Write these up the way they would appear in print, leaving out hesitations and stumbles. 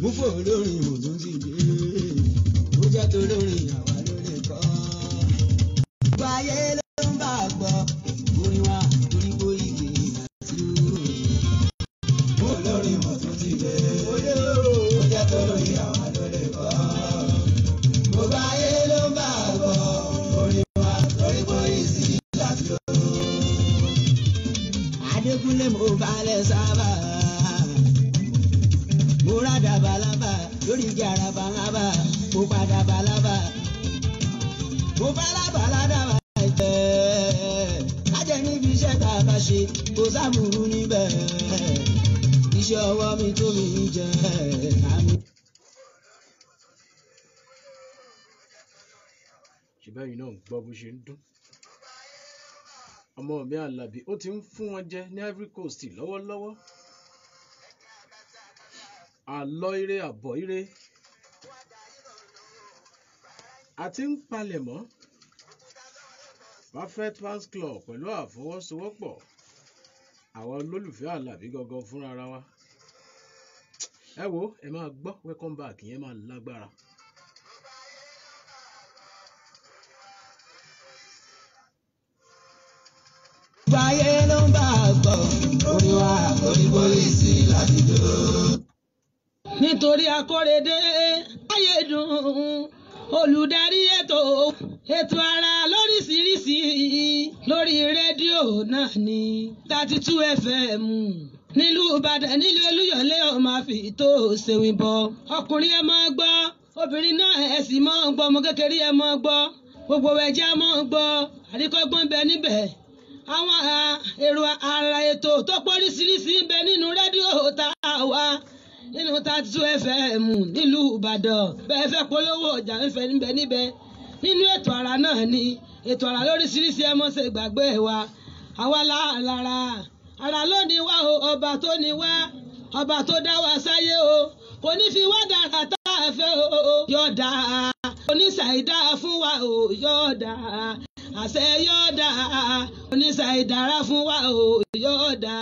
Mo fò lórin mo tún ti dé. Ó jẹ́ tó lórin àwa ló lè kọ́. Gbáyé ló ń bá a gbọ́. Orin wa torí bóyí kì í láti dúró. Mo lórin mo tún ti dé. Ó jẹ́ tó lórin àwa ló lè kọ́. Gbáyé ló ń bá a gbọ́. Orin wa torí bóyí kì í láti dúró. Adékúnlé mo balẹ̀ sábà. Mo rádà balaba lórí igi àràbà ńlábà. Mo padà balaba. Mo balaba ládàbà jẹ́. Lájẹ́ níbi iṣẹ́ tá a bá ṣe kò sábùrú níbẹ̀. Iṣẹ́ ọwọ́ mi tó mi jẹ́ àmì. ṣùgbọ́n yìí náà ń gbọ́ bó ṣe ń dún. Ọmọ mi Àlàbí ó ti ń fún wọn jẹ ní Ivory Coast lọ́wọ́lọ́wọ́. Àlọ́ ire àbọ̀ ire. A ti ń palẹ̀mọ́. Perfect Fans Club pẹ̀lú àfọwọ́sowọ́pọ̀ àwọn olólùfẹ́ Àlàbí gangan fúnra ara wa. Ẹ wo ẹ máa gbọ́ welcome back yẹn máa lágbára. Gbáyé ló ń bá a gbọ́. Orin wa torí bóyí sí láti dúró. Nítorí Akóredé Ayédùn olùdarí ètò ara lóríṣiríṣi lórí rédíò náà ní 32 FM nílùú Ìbàdàn nílùú Olúyọ̀lé ọmọ àfi tó ṣèwìn bọ̀. Ọkùnrin ẹ máa gbọ́, obìnrin náà ẹ sì máa gbọ́, ọmọ kékeré ẹ máa gbọ́, gbogbo ẹ̀jẹ̀ máa gbọ́, àríkọ́gbọ́n bẹ níbẹ̀. Àwọn èrò ara ètò tó pọ́ríṣiríṣi ń bẹ nínú rédíò tá a wà nínú 32 FM nílùú Ìbàdàn. Bẹ́ẹ̀ fẹ́ polówó ọjà ń fẹ́ níbẹ̀ nínú ètò ara náà ni ètò ara lóríṣiríṣi ẹ mọ́ ṣe gbàgbé wa. Àwa lára ara ló ní wá o, ọba tó ní wá, ọba tó dá wa sáyé o, kò ní fi wá dára tá a fẹ́ o, yọ̀ọ̀dà oníṣàìdá fún wa o, yọ̀ọ̀dà àṣẹ yọ̀ọ̀dà oníṣàìdára fún wa o, yọ̀ọ̀dà.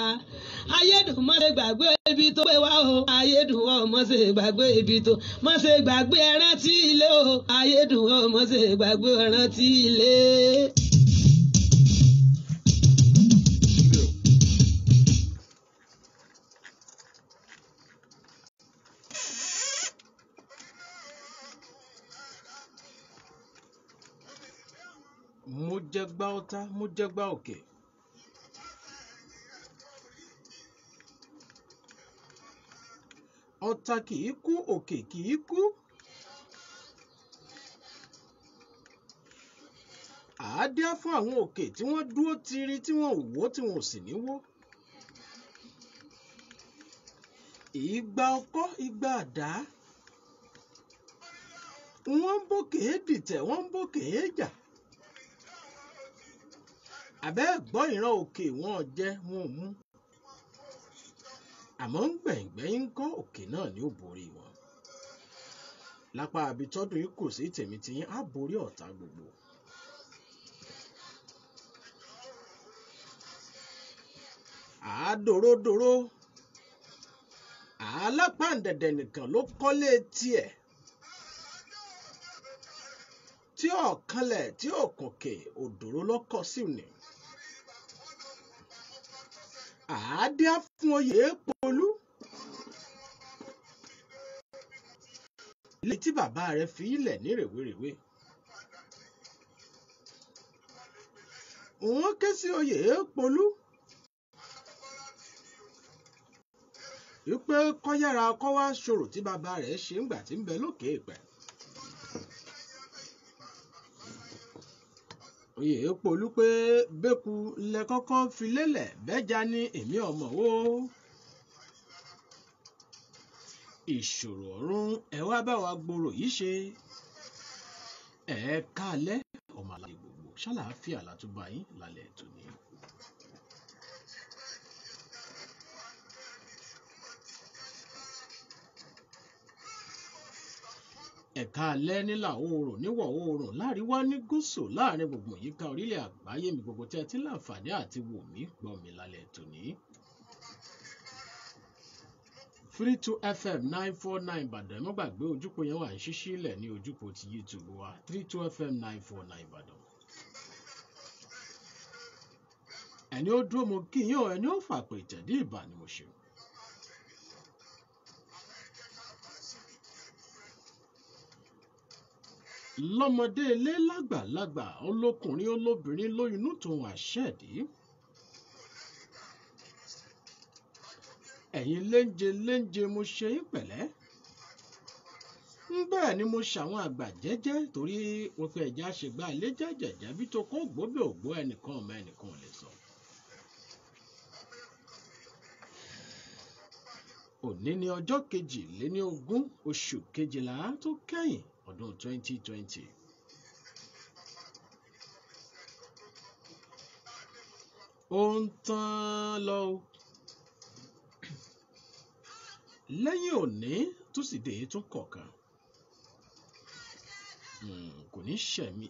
Ayédùn má ṣe gbàgbé ibi tó pé wá o, Ayédùn ọmọ ṣe gbàgbé ibi tó, má ṣe gbàgbé ẹrántí ilé o, Ayédùn ọmọ ṣe gbàgbé ẹrántí ilé. Mo jẹ gbá ọ̀tá, mo jẹ gbá òkè. Ọ̀tá kì í kú, òkè kì í kú. Àádá fún àwọn òkè tí wọ́n dúró tiri tí wọ́n ò wó tí wọ́n ò sì ní wó. Ìgbà ọkọ́, ìgbà àdá. Wọ́n ń bòkè dìtẹ̀, wọ́n ń bòkè jà. Àbẹ́ gbọ́ ìran òkè wọn jẹ́ wọn ò mú. Àmọ́ ń gbẹ̀ngbẹ̀yìn ń kọ́ òkè náà ní ó borí wọn. Lápá àbítọ́dún yìí kò sí tèmi tí yín á borí ọ̀tá gbogbo. Àádòródòró. Alápàǹdẹ̀dẹ̀ nìkan ló kọ́lé tiẹ̀. Tí ọ̀kanlẹ̀ tí òkùnkè òdòró lọ́kọ̀ sí ni. Àádá fún oyè Polú. Ilé tí bàbá rẹ̀ fi ilẹ̀ ní rèwerèwe. Wọ́n ké sí oyè Polú. Wípé kọ́yára kọ́ wá ṣòro tí bàbá rẹ̀ ṣe ńgbà tí ń bẹ lókè èèpẹ̀. Oyè Polú pé bẹ́kù lẹ kọ́kọ́ fi lélẹ̀ bẹ́jà ní èmi ọmọ o. Ìṣòro ọ̀run ẹ wá bá wa gbòòrò yìí ṣe. Ẹ káalẹ́ ọmọ àlàyé gbogbo ṣàlàáfíà látúbà yín lálẹ́ tòní. Ẹ̀ka alẹ́ nílà oòrùn níwọ̀ oòrùn láríwá ní gúúsù láàrin gbogbo yíká orílẹ̀ àgbáyé mi gbogbo tẹ́ tí láǹfààní àti wò mí gbọ́ mi lálẹ́ tòní. 32FM 949 Ìbàdàn. Má gbàgbé ojúpọ̀ yẹn wà ń ṣíṣí ilẹ̀ ní ojúpọ̀ ti YouTube wa 32FM 949 Ìbàdàn. Ẹni ó dúró mo kí yín o, ẹni ó fàpè ìtẹ̀dí ìbà ni mo ṣe. Lọ́mọdé ilé lágbàlagbà olókùnrin olóbìnrin lóyún tòun àṣẹ́ẹ̀dí. Ẹ̀yin léńje mo ṣe yín pẹ̀lẹ́. Bẹ́ẹ̀ ni mo ṣàwọn àgbà jẹ́jẹ́ torí wọ́n pe ẹ̀já ṣègbà ilé jẹ́jẹ̀jẹ́ bí tó kó gbóbè ògbó ẹnìkan ọmọ ẹnìkan ò lè sọ. Òní ni ọjọ́ 22 oṣù kejìlá tó kẹ́yìn ọdún 2020. Ó ń tán lọ. Lẹ́yìn òní túsìdéé tún kọ̀ọ̀kan.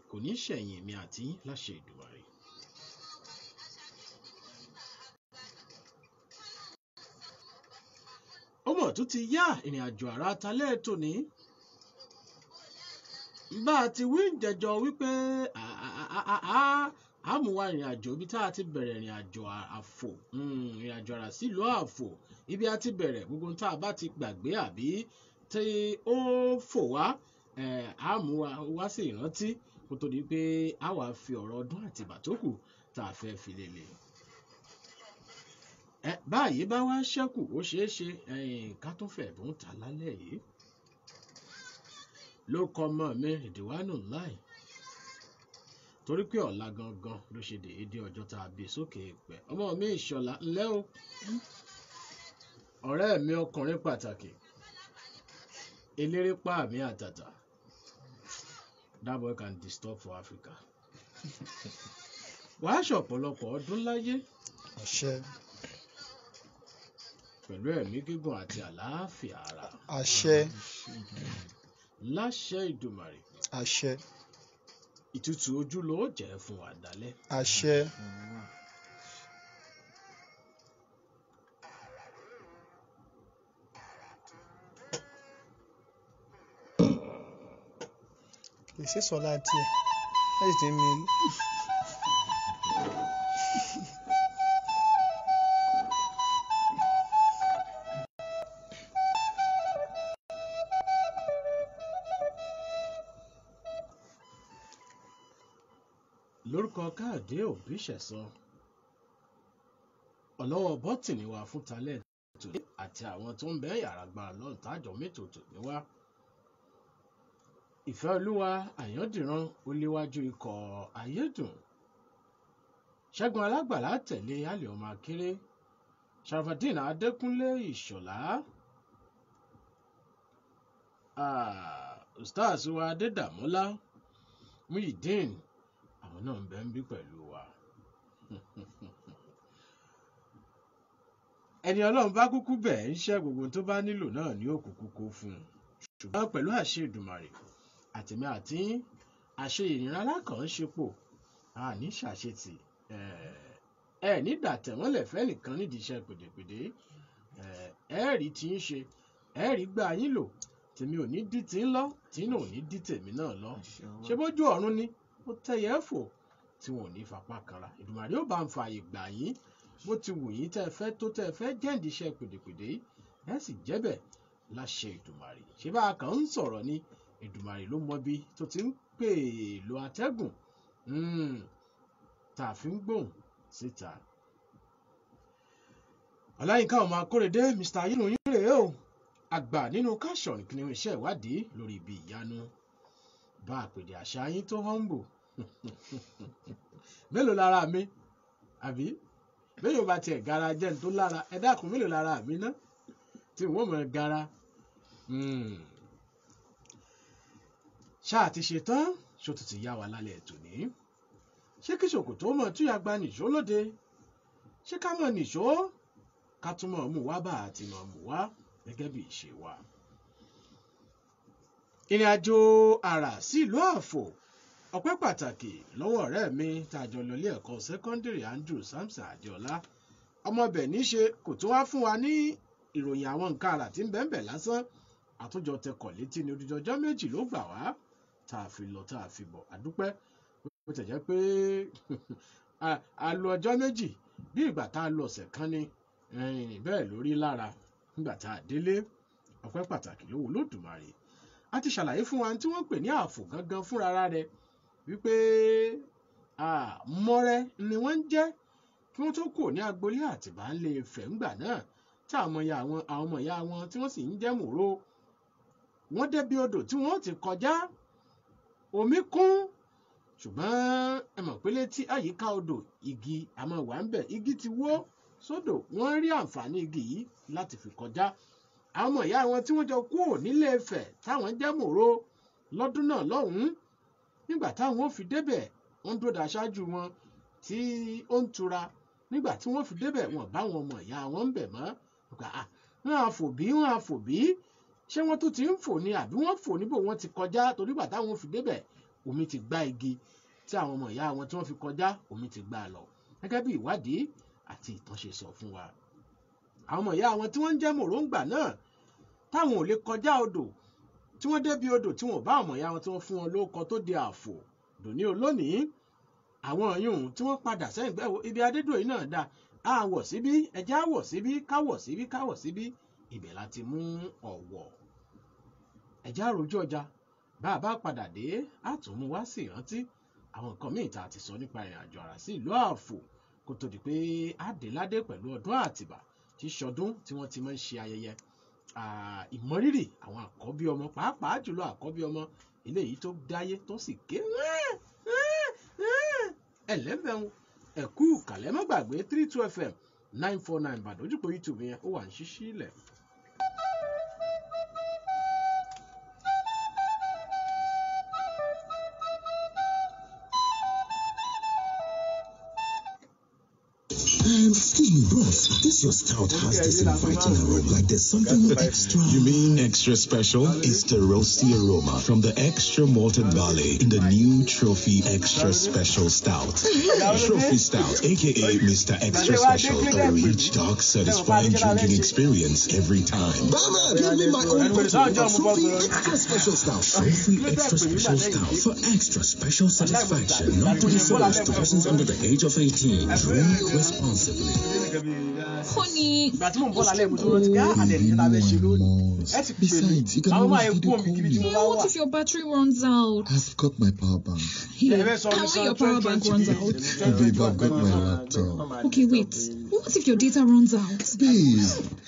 Kò ní ṣẹ̀yìn mi àti láṣẹ Èdùmàrè. Ó mọ̀ tó ti yá ìrìn àjò àrà talẹ́ tòní. Bá a ti wí jẹjọ wípé àmúwá ìrìn àjò ibi tá a ti bẹ̀rẹ̀ ìrìn àjò àfò ìrìn àjò àrà sílùú àfò ibi a ti bẹ̀rẹ̀ gbogbo tá a bá ti gbàgbé àbí tí ó fò wá àmúwá wá sí ìrántí kó tó di pé a wá fi ọ̀rọ̀ ọdún àti bàtókù tá a fẹ́ fi lélẹ̀. Báyìí bá wá ṣẹ́kù ó ṣeé ṣe ká tún fẹ̀ bùn ta lálẹ́ yìí. Ló kọ ọmọ mi Ìdìwánù láì torí pé ọ̀la gangan ló ṣe déédéé ọjọ́ tá a bí sókè pẹ̀. Ọmọ mi Ìṣọ̀lá ńlẹ́ o, ọ̀rẹ́ mi ọkùnrin pàtàkì, elérépá mi àtàtà. That boy can disturb for Africa. Wàá ṣọ̀pọ̀lọpọ̀ ọdún láyé. Àṣẹ. Pẹ̀lú ẹ̀mí gígùn àti àlàáfíà ara. Àṣẹ. Láṣẹ Ìdùmàrè. Àṣẹ. Ìtútù ojú ló jẹ́ fún wa dálẹ́. Àṣẹ. Kìí sọ́lá tiẹ̀ láti tẹ̀ mí rí. Lórúkọ Káàdé Òbíṣẹ̀san, ọlọ́wọ́ bọ́tìnì wa fún talẹ́ tòní àti àwọn tó ń bẹ yàrá gba lọ́n tájọ mẹ́tòótò ní wá. Ìfẹ́ Olúwa Àyàndìran ó léwájú ikọ̀ Ayédùn. Ṣẹ́gun Alágbàlá tẹ̀lé Alẹ́ ọmọ Akéré. Sharafadeen Adékúnlé Ìṣọ̀lá. Ustaz wa Adédàmọ́lá Muyideen àwọn náà ń bẹ ń bí pẹ̀lú wa. Ẹni Ọlọ́run bá kúkú bẹ̀ ń ṣe gbogbo tó bá nílò náà ní òkùnkùn kó fún un. Ṣùgbọ́n pẹ̀lú àṣẹ Èdùmàrè àtìmí àti àṣẹ ìrìnà alákànṣepọ̀ àní ṣàṣetì ní dàtẹ̀mọ́lẹ̀ fẹ́nìkan nídìí iṣẹ́ pèdèpèdè rí tí ń ṣe rí gbà yín lò tèmi ò ní dí tí ń lọ tí náà ò ní dí tèmi náà lọ ṣe bójú ọ̀run ni ó tẹ̀yẹ fò tí wọn ò ní fapá kanra. Èdùmàrè ó bá ń fààyè gbà yín bó ti wù yín tẹ́ ẹ fẹ́ tó tẹ́ ẹ fẹ́ jẹ́ǹdí iṣẹ́ pèdèpèdè ẹ sì jẹ́bẹ̀ láṣẹ Èdùmàrè. Ṣé bá a kàn ń sọ̀rọ̀ ni Èdùmàrè ló mọ bí tó ti ń pè lo atẹ́gùn tá a fi ń gbóhùn síta. Ọláyínká ọmọ Akórèdé Mr. Ayínú yín rèé o, àgbà nínú káṣọ̀n kí ni iṣẹ́ ìwádìí lórí ibi ìyanu bá àpèdè àṣà yín tó humble. Mélòó lára mi àbí bẹ́ẹ̀ yóò bá tiẹ̀ gara jẹ́ ní tó lára ẹ dákun mélòó lára mi ná tí wọ́n mọ̀ gara. Ṣáà ti ṣe tán ṣó tó ti yá wa lálẹ́ ètò ní. Ṣé kí ṣòkòtò mọ̀ túyà gba nìṣó lóde? Ṣé ká mọ̀ nìṣó? Ká tún mọ̀ mú wá bá àti mọ̀ mú wá gẹ́gẹ́ bí ìṣe wa. Ìrìn àjò àrà sí ìlú Àfò. Ọpẹ́ pàtàkì lọ́wọ́ ọ̀rẹ́ mi tàjọ lọlé ẹ̀kọ́ sẹ́kọ́ndìrì Andrew Samson Adéọlá. Ọmọbẹ̀ níṣe kò tó wá fún wa ní ìròyìn àwọn nǹkan àrà tí ń bẹ́ẹ̀ lásán àtúnjọ tẹkọ̀ létí ní odidi ọjọ́ méjì ló gbà wá tá a fi lọ tá a fi bọ̀ àdúpẹ́ bó tẹ̀ jẹ́ pé a lo ọjọ́ méjì bí ìgbà tá a lọ ọ̀sẹ̀ kan ní bẹ́ẹ̀ lórí lára nígbà tá a délé ọpẹ́ pàtàkì lówó Olódùmarè a ti ṣàlàyé fún wa tí wọ́n pè ní ààfò gangan fúnra rẹ̀ wípé mọ́rẹ́ ni wọ́n ń jẹ́ kí wọ́n tó kù ní agboolé Àtìbà ńlé Ifẹ̀ ńgbà náà tí àwọn ọmọ ìyá wọn tí wọ́n sì ń jẹ́ Mòró wọ́n débi odò tí wọ́n ti kọjá omi kún ṣùgbọ́n ẹ mọ̀ pé létí àyíká odò igi àmọ́ wà ń bẹ̀ igi ti wó sódò wọ́n rí àǹfààní igi yìí láti fi kọjá àwọn ọmọ ìyá wọn tí wọ́n jọ kúrò nílé Ifẹ̀ táwọn jẹ́ Mòró lọ́dún náà lọ́hùn-ún nígbà táwọn ò fi débẹ̀ wọ́n dúró dáṣáájú wọn tí ó ń tura nígbà tí wọ́n fi débẹ̀ wọ́n bá wọn ọmọ ìyá wọn ń bẹ̀ mọ́ wọ́n á fò bí ṣé wọ́n tún ti ń fò ni àbí wọ́n fò níbo wọ́n ti kọjá torí gbà táwọn fi débẹ̀ omi ti gbá igi tí àwọn ọmọ ìyá wọn tí wọ́n fi kọjá omi ti gbá lọ gẹ́gẹ́ bí ìwádìí àti ìtàn ṣe sọ fún wa àwọn ọmọ ìyá wọn tí wọ́n ń jẹ́ Mòróǹgbà náà táwọn ò lè kọjá odò tí wọ́n débi odò tí wọ́n bá ọmọ ìyá wọn tí wọ́n fún wọn lóko tó di ààfò dòní olónìí àwọn yòówù tí wọ́n padà sẹ́yìn gbẹ́wò ibi adédọ̀yìn náà dá àwọ̀ síbí ẹja àwọ̀ síbí káwọ̀ síbí ibẹ̀ láti mú ọ̀wọ̀ ẹja àròjọ ọjà bá a bá padà dé àtúnmú wá sí ìrántí àwọn nǹkan míì tá a ti sọ nípa ìrìn àjò àrà sí ìlú ààfò kó tó di pé àdéládé pẹ̀lú ọdún àtìbà tí ṣọdún tí wọ́n ti máa ń ṣe ayẹyẹ ìmọrírì àwọn àkọ́bí ọmọ pàápàá jùlọ àkọ́bí ọmọ eléyìí tó dáyé tó sì ké ẹlẹ́bẹ̀rún ẹ̀kú kàlẹ́ má gbàgbé 32 FM 949 Ìbàdàn ojúpọ̀ YouTube yẹn ó wà ń ṣíṣí ilẹ̀. Excuse me, bros. This your stout has this inviting aroma. Like there's something extra. You mean extra special? It's the roasty aroma from the extra malted barley in the new Trophy Extra Special Stout. Trophy Stout, aka Mr. Extra Special. A rich, dark, satisfying drinking experience every time. Mama, give me my own bottle of Trophy Extra Special Stout. Trophy Extra Special Stout for extra special satisfaction. Not to be sold to persons under the age of 18. Drink responsibly. Honey, ìgbà tí mò ń bọ́ lálẹ́ mo tó rántí pé àdẹ̀ nìkan tá a fẹ́ ṣe lónìí ẹ ti pè mí àwọn máa ń kú omi kíbi tí mo bá wà. what if your battery runs out? I've got my power bank. Here, and when your power bank runs out? Babe, I've got my laptop. Okay, wait. What if your data runs out? Babe,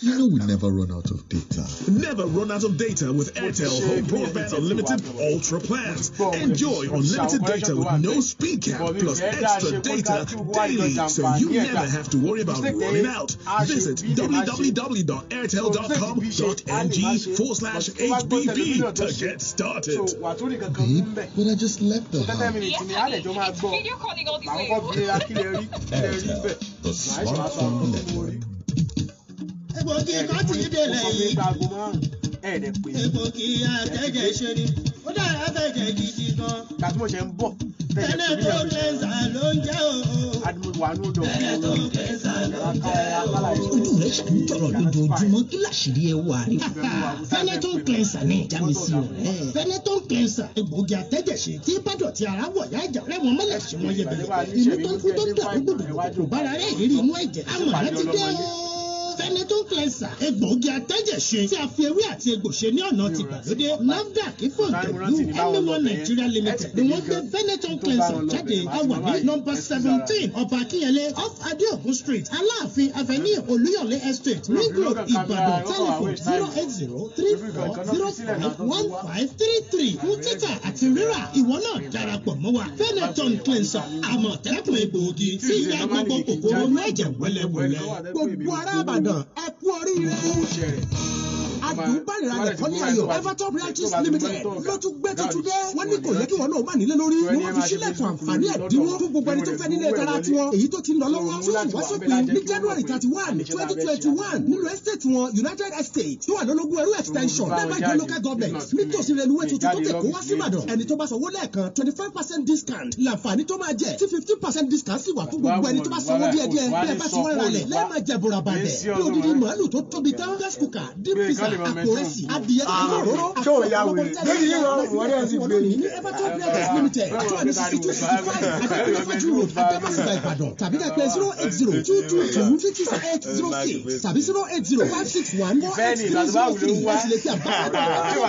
you know we never run out of data. Never run out of data with Airtel Home Broadband Unlimited Ultra Plans. Enjoy unlimited data with no speed cap plus extra data daily, so you never have to worry about running out. Visit www.airtel.com.ng/HBB to get started. Babe, but I just left the house. Video calling all the way. The smartphone network. Egbògi kan ti délẹ̀ yìí. Egbògi àtẹ̀jẹ̀ ṣe ni. Ó dára fẹ̀jẹ̀ gidi gan. Fẹ́nẹ́tò kẹ́sà ló ń jẹ́ o. Fẹ́nẹ́tò kẹ́sà ló ń jẹ́ o. Ojú rẹ̀ ṣe ń tọrọ lójoojúmọ́ kí láṣìírí ẹ wà rí. Fẹ́nẹ́tò kẹ́sà ní ìjámisí rẹ̀. Fẹ́nẹ́tò kẹ́sà egbògi àtẹ̀jẹ̀ṣe tí bádọ̀tí ara wọ̀ yá ìjà rẹ̀ wọ́n mọ́lẹ̀ ṣe wọ́n yẹbẹ̀rẹ̀. Inú tó ń kú tó ń dà ó gbòdò kò bára rẹ̀ ìrírí inú ẹ̀jẹ̀. Àmọ̀ràn ti dé o. Fẹ́nẹ́tò cleanser egbòogi atẹ́jẹ̀ṣe tí a fi ewé àti egbò ṣe ní ọ̀nà ti gbàlódé NAFDAC fòǹtẹ̀lù Anyone Nigeria Limited ni wọ́n gbé Fẹ́nẹ́tò cleanser jáde. A wà ní nọ́mbà 17 Ọba Akínyẹlé off Adéògùn Street Aláàfin Avenue Olúyọ̀lé Estate Ring Road Ìbàdàn telephone 08034051533 fún títà àti rírà ìwọ náà darapọ̀ mọ́ wa. Fẹ́nẹ́tò cleanser àmọ̀tẹ́kùn egbòogi tí ìyá gbogbo kòkòrò inú ẹ̀jẹ̀ wẹ́lẹ́wẹ́lẹ́. Gbogbo ará Ìbàdàn ẹ kú oríire. ìlú bániralẹ̀ kọ́lé ayọ̀ Everton Realties Limited ló tún gbé tuntun dé wọ́n ní kò yẹ kí wọn náà má nílé lórí ni wọ́n fi sílẹ̀kùn àǹfààní ẹ̀dínwó fún gbogbo ẹni tó fẹ́ nílé tara tiwọn èyí tó ti ń lọ lọ́wọ́ tí ó sì wá sópin ní January 31, 2021 nínú estate wọn United Estate tó wà lọ́lọ́gún ẹrú extension lẹ́bàjọ́ local government nítòsí reluwé tuntun tó tẹ̀kọ́ wá síbàdàn ẹni tó bá sanwó lẹ́ẹ̀kan 25% discount láǹfààní tó máa jẹ tí 50% discount sì wà fún gbogbo ẹni tó bá sanwó díẹ̀díẹ̀ bẹ́ẹ̀ bá ti wọ́n ralẹ̀ lẹ́ẹ̀ máa jẹ bùrà bàdẹ̀ bí odidi màálù tó tóbi tán gas cooker deep freezer àpò rẹsì adìyẹ òróró tàbí dẹ́pẹ́ 08022225606 tàbí 08056148303 láti lè fi àbáwọ̀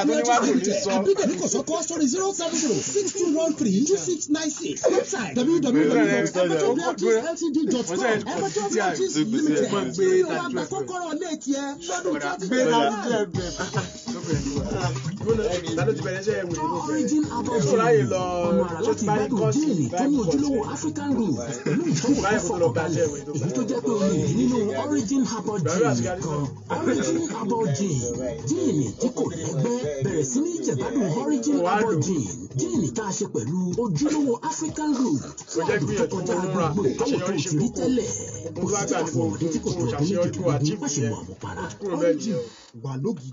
àbídẹ̀bí kò sọ́kọ́ sórí 07062132696 website www.evertonrealtyltd.com Everton Realties Limited àgbà kọ́kọ́rọ́ ilé tiẹ̀ lọ́dún 2021. Origin Herbal Gin ọ̀nà àrà láti gbádùn jíìnì tó ní ojúlówó African root pẹ̀lú ìtọ́wò tó fọkànbalẹ̀ èyí tó jẹ́ pé omi ìdí nínú Origin Herbal Gin kan Origin Herbal Gin jíìnì tí kò lẹ́gbẹ́ bẹ̀rẹ̀ sí ní jẹ̀gbádùn Origin Herbal Gin jíìnì tá a ṣe pẹ̀lú ojúlówó African root fún àdùn tó kọjá gbogbo ìtọ́wò tó ti rí tẹ́lẹ̀ ó sì jẹ́ fún ọmọdé tí kò tó ọdún méjì kọ̀ọ̀dún pàṣẹ mọ̀ àmupara Origin wà lógidi.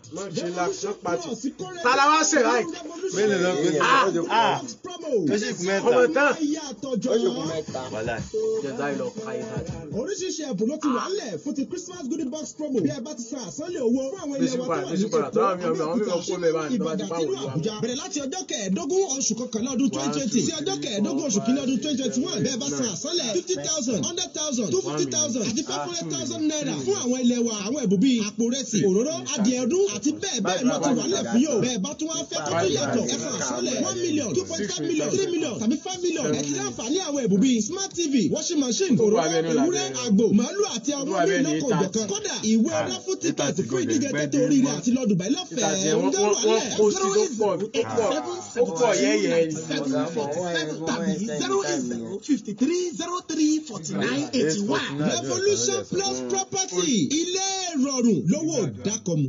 Talawa ṣe láì. Mélòó lọ pé ó sì kú mẹ́ta. Ọmọ tán. Ó sì kú mẹ́ta. Oríṣiríṣi ẹ̀bùn ló ti wà nílẹ̀ fún ti Christmas goodie box promo bí ẹ bá ti san àsánlé owó fún àwọn ilé wa tó wà ní Èkó Ìbàdàn àti ìlú Àbújá bẹ̀rẹ̀ láti ọjọ́ kẹẹ̀ẹ́dógún oṣù kọkànlá ọdún 2020 sí ọjọ́ kẹẹ̀ẹ́dógún oṣù kìíní ọdún 2021 bẹ́ẹ̀ bá san àsánlẹ̀ 50,000 100,000 250,000 àti 500,000 naira fún àwọn ilé wa àwọn ẹ̀bùn bíi àpò rẹsì òróró adìẹ ọdún àti bẹ́ẹ̀ bẹ́ẹ̀ lọ ti wà nílẹ̀ fún yóò bẹ́ẹ̀ bá tún wá fẹ́ tó tún yàtọ̀ ẹ san àsánlẹ̀ 1 million 2.5 million 3 million tàbí 5 million ẹ ti láǹfààní àwọn ẹ̀bùn bíi smart TV washing machine òróró ewúrẹ́ àgbò màálù àti ọmọ mi lọ́kọ̀ òjọ̀kan kódà ìwé ọlá fún tíkẹ́ẹ̀tì fún ìdíje tètè oríire àti lọ Dubai lọ́fẹ̀ẹ́ ń dẹ́rù alẹ́ Revolution Plus Property ilé ìrọ̀rùn lówó dákọ̀mù.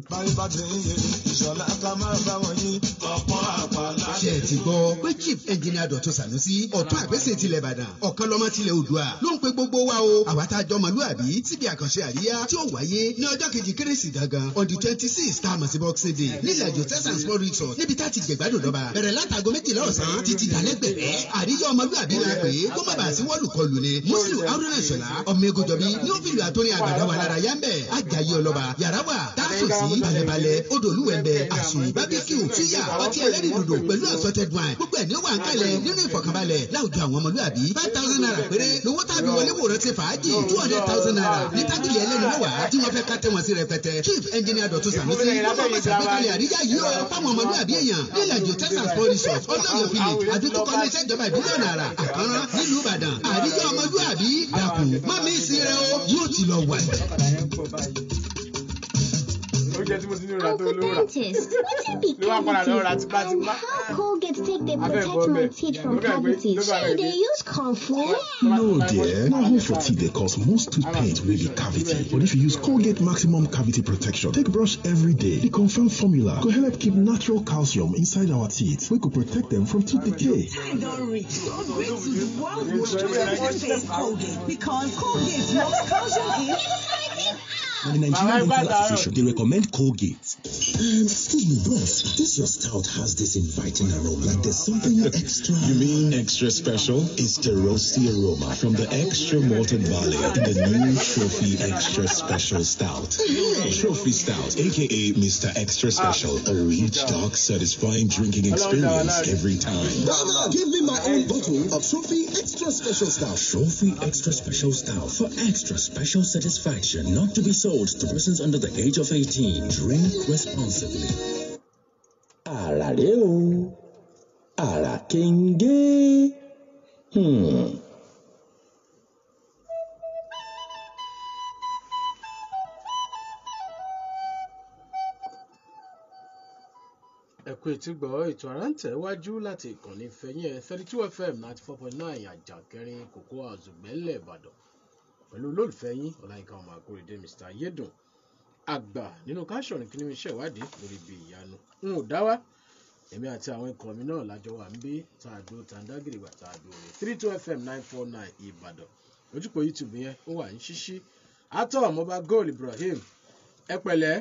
ṣe ti gbọ́ pé chief engineer Dọ̀tun Sànúsí ọ̀tún àgbẹ̀sẹ̀ tilẹ̀ Ìbàdàn ọ̀kan lọ́mọ tilẹ̀ Oòduà ló ń pe gbogbo wa o àwa tá a jọ mọ̀lúàbí síbi àkànṣe àríyá tí ó wáyé ní ọjọ́ kejì kérésì gangan on the 26th tá a mọ̀ sí Boxing Day nílẹ̀ èdè Texas Small Resort níbi tá a ti jẹ̀gbádùn dọ́ba bẹ̀rẹ̀ látago 12 ọ̀sán títí dalẹ́ gbẹ̀rẹ́ àríyá ọmọlúàbí la pè é kó má bàa sí wọ́ọ̀lù-kọlù ni Musiliu Haruna Ìṣọ̀lá ọmọ Egojobi ní ó fìlú àtúnyẹ àgbàdo wa lára yá ń bẹ̀ Àjàyí Ọlọ́ba yàrá wà táàsùn sí balẹ̀balẹ̀ odòlúwẹ̀mbẹ̀ àsùn bábíkìú tíyà ọtí ẹlẹ́rìndòdò pẹ̀lú assorted wine gbogbo ẹ̀ ní ó wà ń kalẹ̀ nínú ìfọ̀kànbalẹ̀ láwùjọ àwọn ọmọlúàbí 5,000 naira péré lówó tàbí wọlé wòrán ti fàájì 200,000 naira ní tábìlì ẹlẹ́nu mẹ́wàá tí wọ́n fẹ́ ká tẹ́ wọn sí rẹpẹtẹ chief engineer Dọ̀tun Sànúsí wọ́n bá ṣàgbékalẹ̀ àríyá yìí ó fáwọn ọmọlúàbí èèyàn nílẹ̀ èdè Texas Small Resort ọlọ́yọ̀ village àdúgbò iléeṣẹ́ ìjọba ìbílẹ̀ nàrà àkànrán nílùú Ìbàdàn àríyá ọmọlúàbí dàkún má mi sí rẹ o yóò ti lọ wà. Dentist, wetin be cavity? And how Colgate take dey protect my teeth from cavities? Shey dey use comfort? No, dear. Now, hole for teeth they cause most tooth pain will be cavity. But if you use Colgate Maximum Cavity Protection, take brush every day. The confirmed formula could help keep natural calcium inside our teeth. We could protect them from tooth decay. Time don't reach. Upgrade to the world's most trusted face Colgate because Colgate locks calcium in. And the Nigerian Dental Association, they recommend Colgate. Excuse me, bros. This your stout has this inviting aroma, like there's something extra. You mean extra special? It's the roasty aroma from the extra malted barley in the new Trophy Extra Special Stout. Trophy Stout, aka Mr. Extra Special, a rich, dark, satisfying drinking experience every time. Mama, give me my own bottle of Trophy Extra Special Stout. Trophy Extra Special Stout for extra special satisfaction, not to be sold to persons under the age of 18. Drink responsibly. Arareo. Arakenge. Ẹ̀kú ìtúgbọ̀ ètò àrántẹ̀ wájú láti ìkànnì Fẹ̀yìn 32 FM 94.9 Àjàkẹ́rin Cocoa Àzùgbẹ́lẹ̀ Ìbàdàn pẹ̀lú olólùfẹ́ yín Ọláyínká ọmọ Akóredé Mr. Ayédùn àgbà nínú káṣọ̀rìn kí ni iṣẹ́ ìwádìí lórí ibi ìyanu n ò dá wá èmi àti àwọn ikọ̀ mi náà lájọ wà ń bí tààdó tàǹdágìrì gbà tààdó rẹ̀ 32 FM 949 Ìbàdàn ojúpọ̀ YouTube yẹn ó wà ní ṣíṣí atọ́ ọmọọba Gold Ibrahim ẹ pẹ̀lẹ́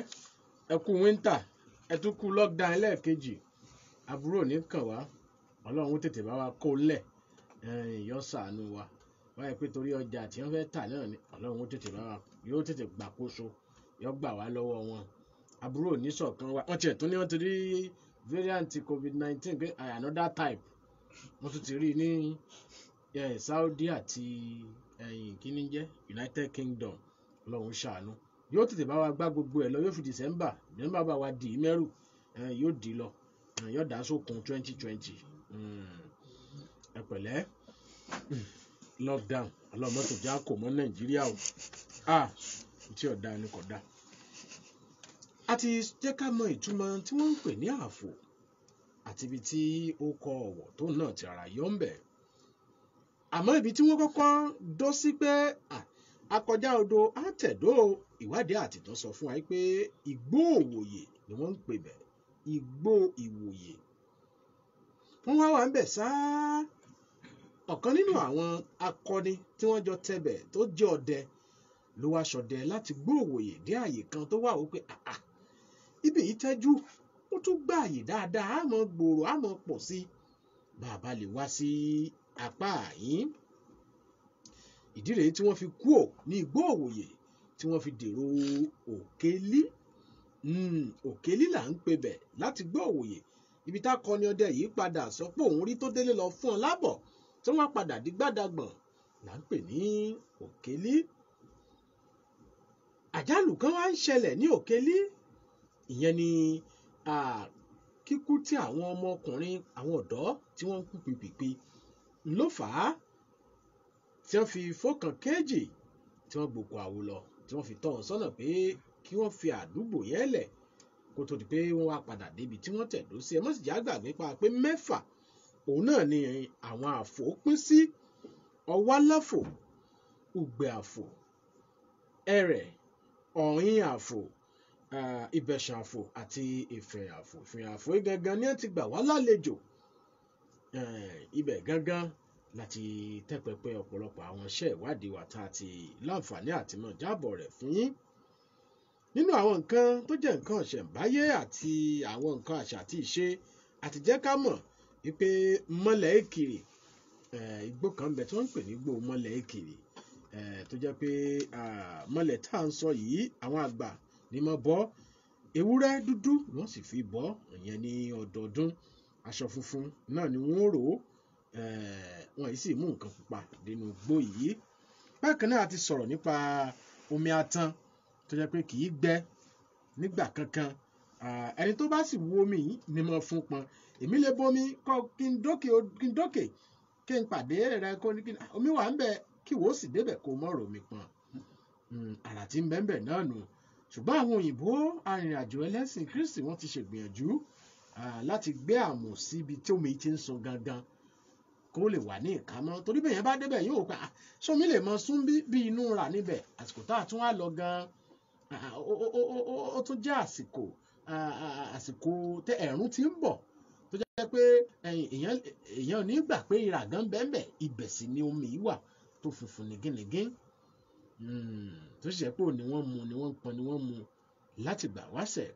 ẹ kú wíńtà ẹ tún kú lockdown ẹlẹ́ẹ̀kejì àbúrò ní kàn wá ọlọ́run tètè bá wa kó lẹ̀ yọ ṣàánú wa wáyé pé torí ọjà tí wọ́n fẹ́ tà náà ni ọlọ́run tètè bá wa yóò tètè gbàkóso yọ gbà wá lọ́wọ́ wọn àbúrò níṣọ̀kan wa wọ́n tiẹ̀ tún ní wọ́n ti rí variant COVID-19 pé another type wọ́n tún ti rí ní Saudi àti kíní jẹ́ United Kingdom ọlọ́run ṣàánú yóò tètè bá wa gbá gbogbo ẹ̀ lọ yóò fi December bá wa dì í mẹ́rù yóò dì í lọ yóò dá sókun 2020 ẹ pẹ̀lẹ́ lockdown ọlọ́mọ́tò já kò mọ́ Nàìjíríà o tí ọ̀dà ni kò dá. a ti jẹ́ ká mọ ìtumọ̀ tí wọ́n ń pè ní ààfò àti ibi tí ó kọ ọ̀wọ̀ tó náà ti ara yọ ń bẹ̀. àmọ́ ibi tí wọ́n kọ́kọ́ dọ́ sí pé akọjá odò àtẹ̀dó ìwádìí àtìtàn sọ fún wa pé Igbó Ìwòyè ni wọ́n ń pè bẹ̀ Igbó Ìwòyè. wọ́n wá wà ń bẹ̀ sáá ọ̀kan nínú àwọn akọni tí wọ́n jọ tẹ̀bẹ̀ tó jẹ́ ọdẹ ló wá ṣọdẹ láti Igbó Ìwòyè dé àyè kan tó wà ó pé ibẹ̀ yìí tẹ́jú ó tún gbà àyè dáadáa àmọ́ gbòòrò àmọ́ pọ̀ sí bàbá lè wá sí apá yín. ìdí rèé tí wọ́n fi kúò ní Igbó Ìwòyè tí wọ́n fi dèrò Òkèlí Òkèlí là ń pè bẹ̀ láti Igbó Ìwòyè ibi tá kọni ọdẹ yìí padà sọ pé òun rí tó délé lọ fún ọ lábọ̀ tí wọ́n padà di gbàdàgbọ̀n là ń pè ní Òkèlí. àjálù kan wá ń ṣẹlẹ̀ ní Òkèlí ìyẹn ni kíkú tí àwọn ọmọkùnrin àwọn ọ̀dọ́ tí wọ́n ń kú pìpìpì ló fà á tí wọ́n fi fọ́kàn kéèjì tí wọ́n gbòkó àwò lọ tí wọ́n fi tọ́ wọn sọ́nà pé kí wọ́n fi àdúgbò yẹn lẹ̀ kó tó di pé wọ́n wá padà débi tí wọ́n tẹ̀dó sí ẹ mọ́ sì já gbàgbé pa pé 6 òun náà ni àwọn àfò pín sí Ọ̀wálàfò Ùgbẹ̀ àfò Ẹ̀rẹ̀ Ọ̀rìn àfò Ìbẹ̀ṣàn àfò àti Ìfẹ̀yìn àfò. Ìfẹ̀yìn àfò gangan ni wọ́n ti gbà wá lálejò ibẹ̀ gangan láti tẹ́pẹpẹ ọ̀pọ̀lọpọ̀ àwọn iṣẹ́ ìwádìí wa tá a ti láǹfààní àti mọ̀ jábọ̀ rẹ̀ fún yín. nínú àwọn nǹkan tó jẹ́ nǹkan ìṣẹ̀ǹbáyé àti àwọn nǹkan àṣà àti ìṣe àti jẹ́ ká mọ̀ wípé Mọ́lẹ̀ Èkìrì igbó kan bẹ tí wọ́n ń pè ní igbó Mọ́lẹ̀ Èkìrì tó jẹ́ pé mọ́lẹ̀ tá à ń sọ yìí àwọn àgbà ní mọ́ bọ́ ewúrẹ́ dúdú ni wọ́n sì fi bọ́ ìyẹn ní ọdọọdún aṣọ funfun náà ni wọ́n rò ó wọ́n yìí sì mú nǹkan pupa nínú igbó yìí. bákan náà a ti sọ̀rọ̀ nípa omi atan tó jẹ́ pé kì í gbẹ nígbà kankan ẹni tó bá sì wú omi yìí ni mo fún pọn èmi lè bomi kọ kí n dókè kí n pàdé rẹ kó ní kí n omi wà ń bẹ kí wò ó sì débẹ̀ kó mọ̀ romi pọn àrà tí ń bẹ́ẹ̀ náà nù. ṣùgbọ́n àwọn òyìnbó arìnrìnàjò ẹlẹ́sìn Kristi wọ́n ti ṣègbìyànjú láti gbé àmù síbi tí omi ti ń sun gangan kó lè wà ní ìkámọ́ torí bẹ́ẹ̀ yẹn bá débẹ̀ yóò pa sómi lè mọ sún bí inú rà níbẹ̀ àsìkò tá a tún wá lọ gan ó tún jẹ́ àsìkò tẹ ẹ̀rùn ti ń bọ̀ tó jẹ́ pé èèyàn ò ní gbà pé ìrà gan bẹ́ẹ̀ ibẹ̀ sì ni omi wà tó funfun nìgínnìgín tó ṣe pé ni wọ́n mu ni wọ́n pọn ni wọ́n mu láti gbà wáṣẹ̀.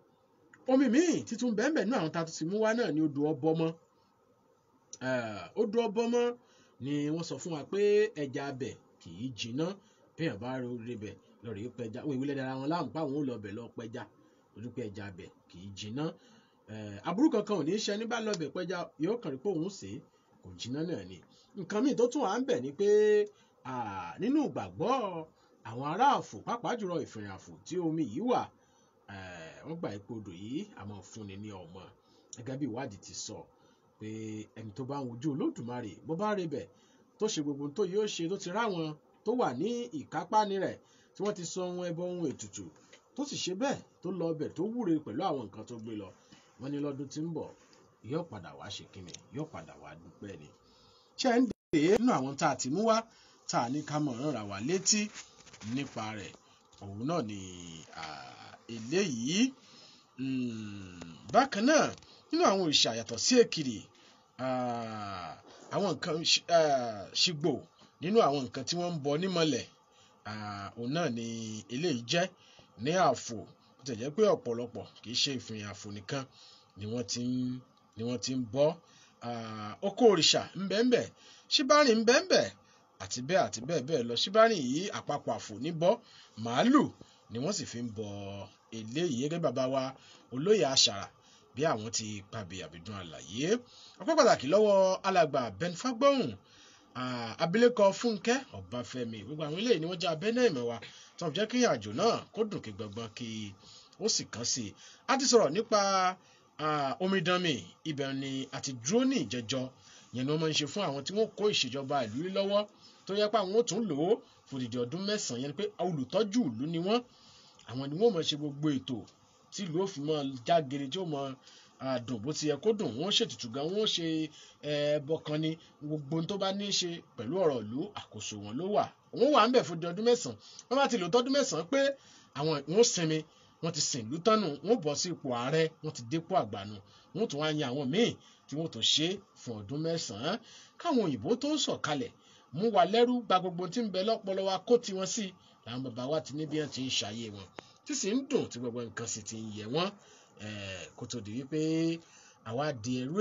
omi míì títún bẹ́ẹ̀ náà àwọn tá a ti mú wá náà ni odò Ọbọmọ. odò Ọbọmọ ni wọ́n sọ fún wa pé ẹja abẹ kì í jiná bẹ́ẹ̀ bá rí bẹ̀ lọ́ọ̀rì pẹja òun ìwúlẹ̀ dára wọn láàmú pa àwọn ò lọ bẹ̀ lọ pẹja ojú pé ẹja abẹ kì í jiná. aburú kankan ò ní í ṣe ní bá lọ bẹ̀ pẹja yóò kàn rí pé òun ṣe kò jiná náà ni. nǹkan míì tó tún wà ń bẹ̀ ni pé nínú ìgbàgbọ́ àwọn ará Àfò pàápàá jùlọ Ìfẹ̀yìn Àfò tí omi yìí wà wọ́n gbà ipò odò yìí àmọ́ fúnni ní ọmọ gẹ́gẹ́ bí ìwádìí ti sọ pé ẹni tó bá ń wojú Olódùmarè bó bá rí bẹ̀ tó ṣe gbogbo tó yóò ṣe tó ti ráwọn tó wà ní ìkápáni rẹ̀ tí wọ́n ti sọ ohun ẹbọ ohun ètùtù tó sì ṣe bẹ́ẹ̀ tó lọ bẹ̀ tó wúre pẹ̀lú àwọn nǹkan tó gbé lọ wọ́n ní lọ́dún tí ń bọ̀ yóò padà wá ṣe kíni yóò padà wá dúpẹ́ ni. ṣé ń dè é nínú àwọn tá a ti mú wá tá a ní ká mọ̀ ràn wá létí nípa rẹ̀ òun náà ni eléyìí. Bákan náà nínú àwọn òrìṣà yàtọ̀ sí èkìrì àwọn nǹkan ṣìgbò nínú àwọn nǹkan tí wọ́n ń bọ nímọ̀lẹ̀ òun náà ni eléyìí jẹ́ ní àfò ó tẹ̀ jẹ́ pé ọ̀pọ̀lọpọ̀ kì í ṣe ìfìyàn àfò nìkan ni wọ́n ti ń bọ oko òrìṣà ńbẹ́ńbẹ́ ṣíbárìn ńbẹ́ńbẹ́ àti bẹ́ẹ̀ bẹ́ẹ̀ lọ. ṣíbárìn yìí àpapọ̀ àfò níbọ̀ màálù ni wọ́n sì fi ń bọ eléyìí gẹ́gẹ́ bàbá wa olóyè àṣàrà bí àwọn ti pàbí àbìdún àlàyé. ọpẹ́ pàtàkì lọ́wọ́ alàgbà Ben Fagbóhùn abilékọ Fúnkẹ́ Ọbáfẹ́mi gbogbo àwọn eléyìí ni wọ́n jẹ́ abẹ́nẹ́ ìmẹ̀wà tí wọ́n jẹ́ kí àjò náà kó dùn kí gbọ̀ngbọ̀n kí ó sì kàn sí i. a ti sọ̀rọ̀ nípa omidanmi ibẹ̀ ni àti dúró ní ìjẹjọ́ yẹn ni wọ́n máa ń ṣe fún àwọn tí wọ́n kó ìṣèjọba ìlú lọ́wọ́ tó yẹ pé àwọn ò tún lò ó fòdìdì ọdún 9 yẹn ni pé olùtọ́jú ìlú ni wọ́n àwọn ni wọ́n máa ṣe gbogbo ètò tí ìlú òfin máa jágere tí ó máa dùn bó ti yẹ kó dùn. wọ́n ṣètùtù gan wọ́n ṣe bọ̀kan ni gbogbo tó bá ní í ṣe pẹ̀lú ọ̀rọ̀ ìlú àkóso wọn ló wà. wọ́n wà ń bẹ̀ fòdìdì ọdún 9 wọ́n bá ti lò tọ́dún 9 pé àwọn wọ́n sinmi wọ́n ti sìn ìlú tánu wọ́n bọ̀ sí ipò ààrẹ wọ́n ti dépò àgbànú wọ́n tún wá yan àwọn míì tí wọ́n tó ṣe fún ọdún 9 káwọn òyìnbó tó ń sọ̀kalẹ̀ mú wa lẹ́rú gba gbogbo tí ń bẹ lọ́pọlọ wa kó tiwọn sí làwọn bàbá wa ti ní bí wọ́n ti ń ṣàyè wọn tí sì ń dùn tí gbogbo nǹkan sì ti ń yẹ wọ́n kó tó di wípé àwa di ẹrú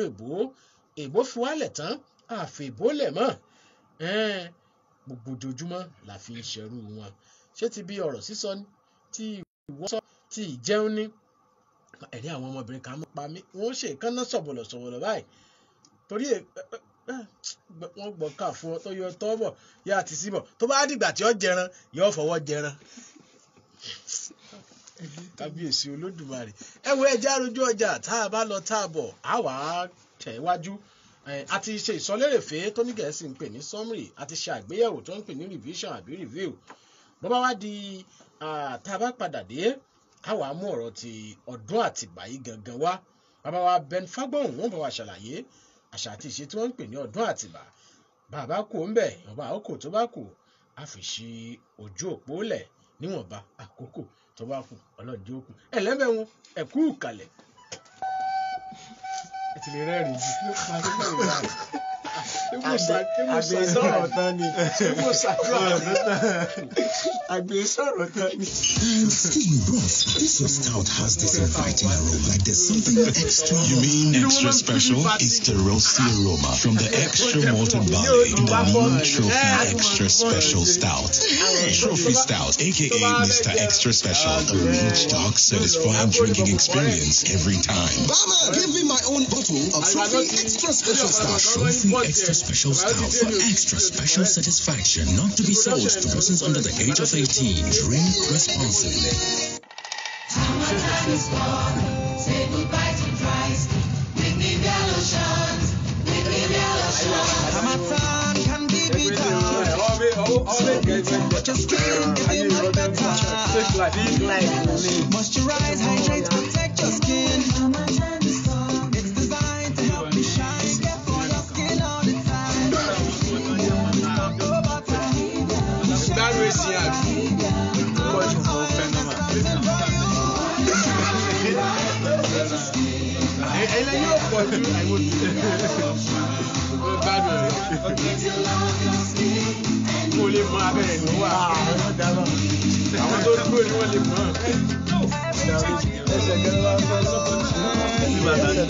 èbó fi wálẹ̀ tán àfi èbó lẹ̀ mọ́ gbogbo ojoojúmọ́ la fi ń ṣerú wọn. ṣé ti bí ọ̀rọ̀ sísọ ni tí ìwọ́sọ tí ìjẹun ní ẹ̀rí àwọn ọmọbìnrin kan pa mí wọ́n ṣe ìkànnà sọ̀bọ̀lọ̀ báyìí torí wọ́n gbọ́ ká fún ọ tó yọ tọ́bọ̀ yá àti síbọ̀ tó bá dìgbà tí ó jẹran yóò fọwọ́ jẹran. kábíyèsí olódùmarè ẹ wo ẹja arojú ọjà tá a bá lọ tá a bọ̀ á wà á tẹ̀ wájú a ti ṣe ìsọlérèfé tó ní Gẹ̀ẹ́sì ń pè ní summary a ti ṣe àgbéyẹ̀wò tó ń pè ní revision àbí review bó bá wá di tá a bá padà dé a wà á mú ọ̀rọ̀ ti ọdún Àtìbà yìí gangan wá bàbá wa Ben Fagbóhùn wọ́n bá wa ṣàlàyé àṣà àti ìṣe tí wọ́n ń pè ní ọdún Àtìbà bàbá kò ń bẹ̀ ọba àkókò tó bá kù a fi ṣe ojú òpó lẹ̀ níwọ̀nba àkókò tó bá kù ọlọ́dún ó kù ẹ̀lẹ́bẹ̀ wọn ẹ̀kú kalẹ̀. ẹ ti lè rẹ́rìn jù àgbésọ̀rọ̀ tán ni àgbésọ̀rọ̀ tán ni. Excuse me, bros. This your stout has this inviting aroma. Like there's something extra. You mean extra special? It's the roasty aroma from the extra malted barley in the new Trophy Extra Special Stout. Trophy Stout, aka Mr. Extra Special, a rich, dark, satisfying drinking experience every time. Mama, give me my own bottle of Trophy Extra Special Stout. Trophy Extra Special Stout for extra special satisfaction, not to be sold to persons under the age of 18. Drink responsibly. Say goodbye to dry skin with Nivea lotions. With Nivea lotions. Hamatan can be bitter. But your skin getting much better. Moisturize, hydrate, protect your skin. It's designed to help you shine. Care for your skin all the time. Mo lè mọ abẹ́rẹ́ ló wà. Àwọn tó dúró ni wọ́n lè mọ. Ẹsẹ̀ gẹ́gẹ́ bá fẹ́ lọ́kọ̀ tí wọ́n bá tẹ̀lé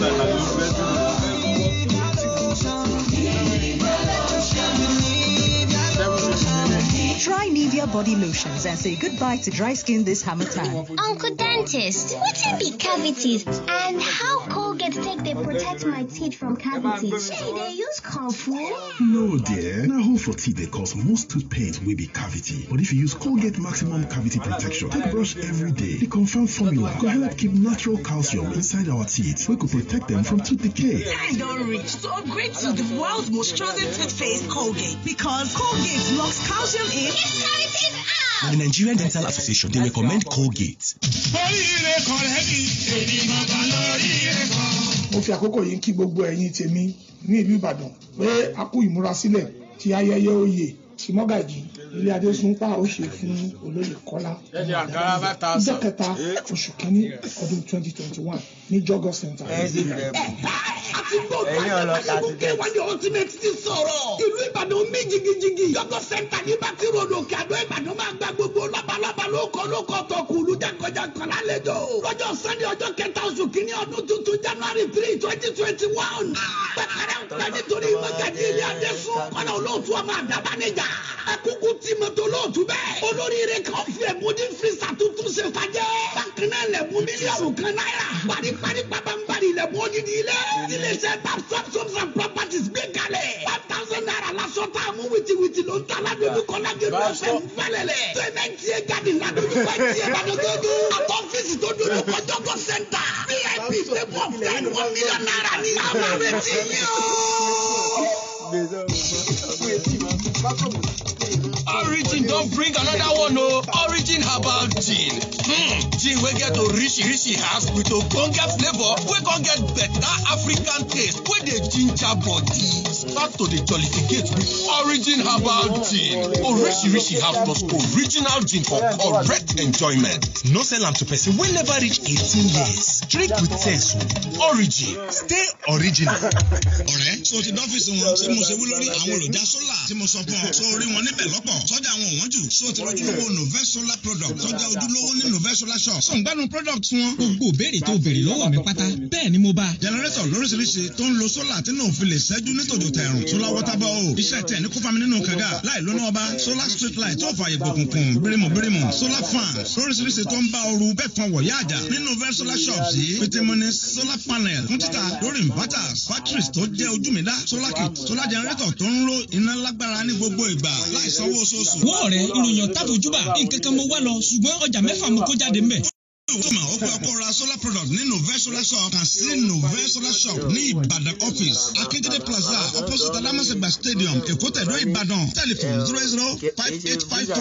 Try Nivea body lotions and say goodbye to dry skin this hammer time. Uncle Dentist, what be cavities and how Colgate take they protect my teeth from cavities? Say they use Comfort? No, dear. Now, hole for teeth they cause most tooth pain will be cavity. But if you use Colgate Maximum Cavity Protection, take brush every day. The confirmed formula could help keep natural calcium inside our teeth. We could protect them from tooth decay. I don't reach to upgrade to the world's most trusted toothpaste, Colgate, because Colgate locks calcium in. The Nigerian Dental Association, they recommend Colgate. Mo fi àkókò yìí kí gbogbo ẹ̀yin tèmi ní ìlú Ìbàdàn pé a kú ìmúrasílẹ̀ ti ayẹyẹ oyè tí Mọ́gàjí ilé adésúnpá ó ṣe fún olóyè Kọ́lá ọjọ́ kẹta oṣù kínní ọdún 2021 ní Jọgọ Center. àti gbọ́dọ̀ àyẹ̀kẹ́ wà ní ultimate ti sọ̀rọ̀ ìlú Ìbàdàn mi jigijigi Jọgọ Center ní bàtí ròdò Òkè Àdó Ìbàdàn máa gba gbogbo lọ́balọ́ba lóko tọkùlù jákọjákọ lálejò lọ́jọ́ Sunday ọjọ́ kẹta oṣù kínní ọdún tuntun January 3, 2021. pẹ̀kẹ́rẹ́ òkúta nítorí mọ́gàdí ilé adésún kọ́nà olóòtú ọmọ àdàbánijà ẹ̀kúkú tí mọ́tò olóòtú bẹ́ẹ̀ olóríire kan fi ẹ̀bùn ní fisa tuntun ṣe fàjẹ́ bákan náà lẹ̀bùn mílíọ̀nù kan náírà paríparí pàbàmbarì lẹ̀bùn odidi ilé iléeṣẹ́ Tapsap Homes and Properties gbé kalẹ̀ 5,000 naira lásán tá a mú wìtìwìtì ló ń ta ládojúkọ lágbègbè ọ̀fẹ́ ń fẹ́lẹ̀lẹ̀ sẹ́mẹ́ntì ẹ̀ jáde ládojúkọ ẹ̀ tiẹ̀ ládojúkọ àtọ́fíìsì tó dojúkọ Jọgọ Center VIP table of 10 1 million naira ní àwọn retí yìí o. Origin don bring another one o. Origin herbal gin. Gin wey get orishi herbs with ogbonge flavour wey come get better African taste wey dey ginger body. Start to dey jollificate with Origin herbal gin. Orishi herbs plus original gin for correct enjoyment. No sell am to person wey never reach 18 years. Drink with sense o. Origin, stay original. Ọ̀rẹ́, so ti dọ́fíìsì wọn tí mo ṣe wí lórí àwọn èròjà sólà tí mo sọ fún ọ. So orí wọn níbẹ̀ lọ́pọ̀. Sọ́jà wọn ò wọ́n jù. So ti lójúlówó Novell Solar product. Sọ́jà ojúlówó ní Novell Solar shop. So ń gbádùn product wọn. Gbogbo béèrè tó béèrè lọ́wọ́ mi pátá. Bẹ́ẹ̀ ni mo bá. Generator lóríṣiríṣi tó ń lo sólà tí náà fi lè ṣẹ́jú nítòjò tẹ̀rùn. Solar water ball. Iṣẹ́ tẹ̀ ní kó fami nínú kànga. Láì lóní ọba. Solar street light tó fààyè gbòkùnkùn. Bírímù. Solar fan. Lóríṣiríṣi tó ń bá ooru bẹ́ẹ̀ fan wọ̀ yá àjà. Ní Novell Solar shops yìí. Pétémọ́ni solar panel fún títà lórí inverters. Batteries tó jẹ́ ojúmẹ̀dá. Solar kit. Solar generator tó ń ro iná lágbára ní gbogbo ìgbà. Láì sanwó oṣooṣù. Wọ́n rẹ̀ ìròyìn tábòjúbà nǹkan kan mo wá lọ ṣùgbọ́n ọjà mẹ́fà mo kó jáde mbẹ̀. Tuma ó fẹ́ kó ra solar product ní Novell Solar shop kàn sí Novell Solar shop ní Ìbàdàn office Akíndélé Plaza opposite Adamasegba stadium Èkó tẹ̀dó Ìbàdàn telephone